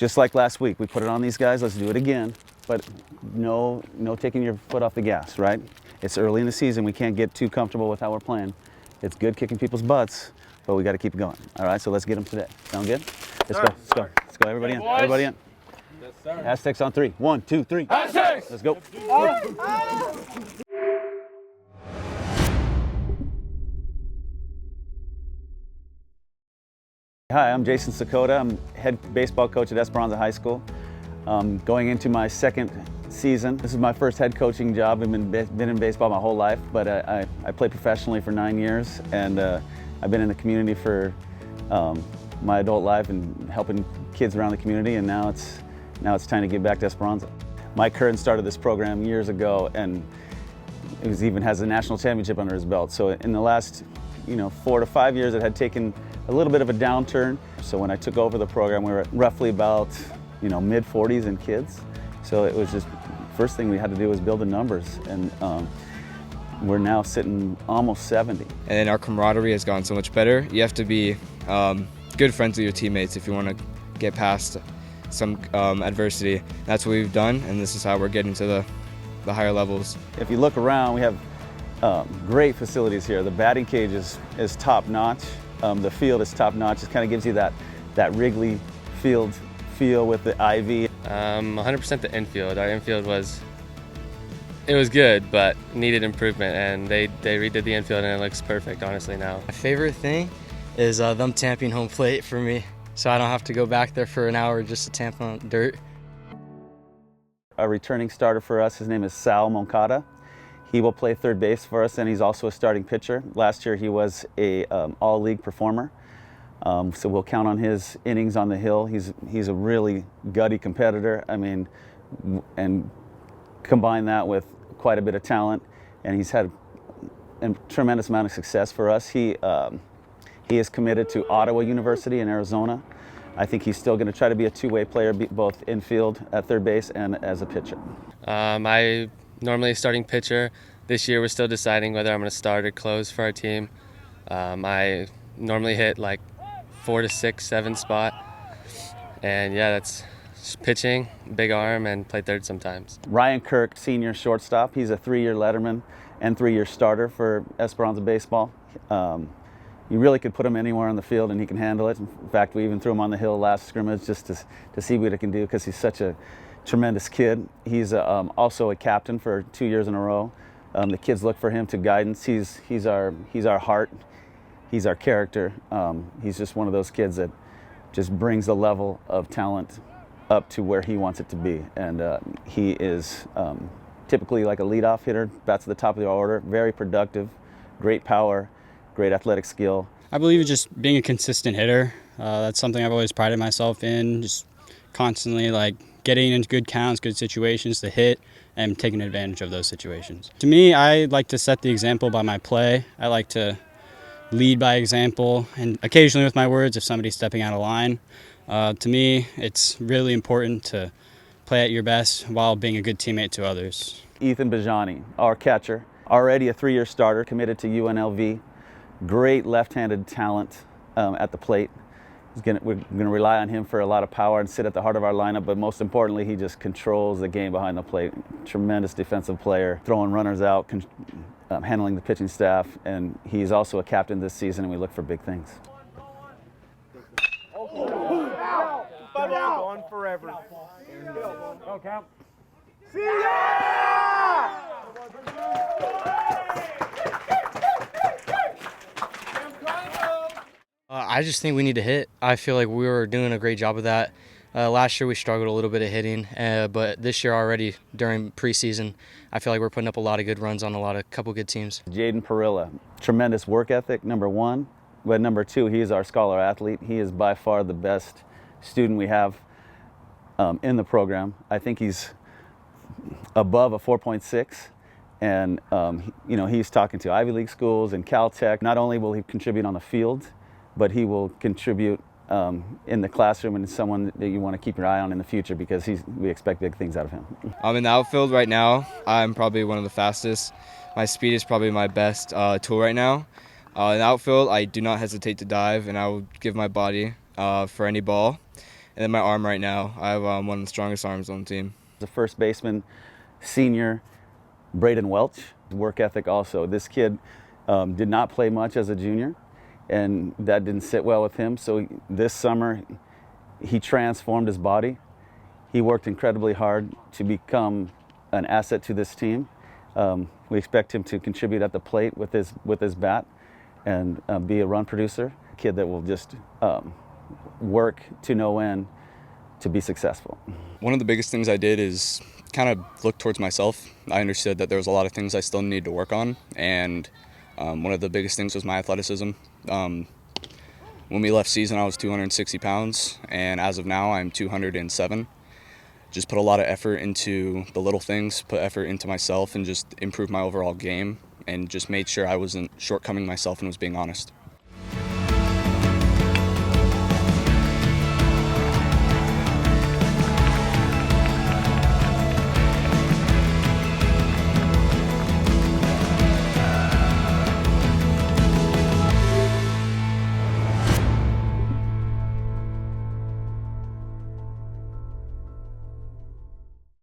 Just like last week, we put it on these guys, let's do it again, but no taking your foot off the gas, right? It's early in the season, we can't get too comfortable with how we're playing. It's good kicking people's butts, but we got to keep it going. All right, so let's get them today. Sound good? Let's go, everybody in, everybody in. Yes, sir. Aztecs on 3. 1, 2, 3. Aztecs! Let's go. Hi, I'm Jason Secoda. I'm head baseball coach at Esperanza High School. Going into my second season. This is my first head coaching job. I've been in baseball my whole life, but I played professionally for 9 years, and I've been in the community for my adult life and helping kids around the community, and now it's time to give back to Esperanza. Mike Curran started this program years ago, and it even has a national championship under his belt. So in the last 4 to 5 years, it had taken a little bit of a downturn. So when I took over the program, we were at roughly about mid 40s in kids. So it was just, first thing we had to do was build the numbers, and we're now sitting almost 70. And our camaraderie has gotten so much better. You have to be good friends with your teammates if you want to get past some adversity. That's what we've done, and this is how we're getting to the higher levels. If you look around, we have great facilities here. The batting cage is top notch. The field is top notch. It kind of gives you that Wrigley Field feel with the ivy. 100% the infield. Our infield was good, but needed improvement, and they redid the infield, and it looks perfect, honestly, now. My favorite thing is them tamping home plate for me, so I don't have to go back there for an hour just to tamp on dirt. A returning starter for us, his name is Sal Monkatta. He will play third base for us, and he's also a starting pitcher. Last year he was a all-league performer, so we'll count on his innings on the hill. He's a really gutty competitor. I mean, and combine that with quite a bit of talent, and he's had a tremendous amount of success for us. He is committed to Ottawa University in Arizona. I think he's still going to try to be a two-way player, both infield at third base and as a pitcher. I normally a starting pitcher. This year we're still deciding whether I'm going to start or close for our team. I normally hit like 4 to 6, 7 spot, and yeah, that's just pitching, big arm, and play third sometimes. Ryan Kirk, senior shortstop. He's a 3-year letterman and 3-year starter for Esperanza baseball. You really could put him anywhere on the field and he can handle it. In fact, we even threw him on the hill last scrimmage just to see what he can do, because he's such a tremendous kid. He's also a captain for 2 years in a row. The kids look for him to guidance. He's our heart. He's our character. He's just one of those kids that just brings the level of talent up to where he wants it to be. And he is typically like a leadoff hitter, bats at the top of the order, very productive, great power, great athletic skill. I believe just being a consistent hitter. That's something I've always prided myself in, just constantly getting into good counts, good situations to hit, and taking advantage of those situations. To me, I like to set the example by my play. I like to lead by example, and occasionally with my words if somebody's stepping out of line. To me, it's really important to play at your best while being a good teammate to others. Ethan Bajani, our catcher, already a 3-year starter, committed to UNLV. Great left-handed talent at the plate. We're going to rely on him for a lot of power and sit at the heart of our lineup, but most importantly, he just controls the game behind the plate. Tremendous defensive player, throwing runners out, handling the pitching staff, and he's also a captain this season, and we look for big things. On forever. Go, Camp. See ya! I just think we need to hit. I feel like we were doing a great job of that. Last year we struggled a little bit of hitting, but this year already during preseason, I feel like we're putting up a lot of good runs on a couple good teams. Jaden Perilla, tremendous work ethic, number 1. But number 2, he is our scholar athlete. He is by far the best student we have in the program. I think he's above a 4.6. And he's talking to Ivy League schools and Caltech. Not only will he contribute on the field, but he will contribute in the classroom, and someone that you want to keep your eye on in the future, because we expect big things out of him. I'm in the outfield right now. I'm probably one of the fastest. My speed is probably my best tool right now. In the outfield, I do not hesitate to dive, and I will give my body for any ball. And then my arm right now, I have one of the strongest arms on the team. The first baseman, senior Braden Welch, work ethic also. This kid did not play much as a junior, and that didn't sit well with him. So this summer, he transformed his body. He worked incredibly hard to become an asset to this team. We expect him to contribute at the plate with his bat and be a run producer. A kid that will just work to no end to be successful. One of the biggest things I did is kind of look towards myself. I understood that there was a lot of things I still needed to work on, and one of the biggest things was my athleticism. When we left season, I was 260 pounds, and as of now, I'm 207. Just put a lot of effort into the little things, put effort into myself, and just improved my overall game, and just made sure I wasn't shortcoming myself and was being honest.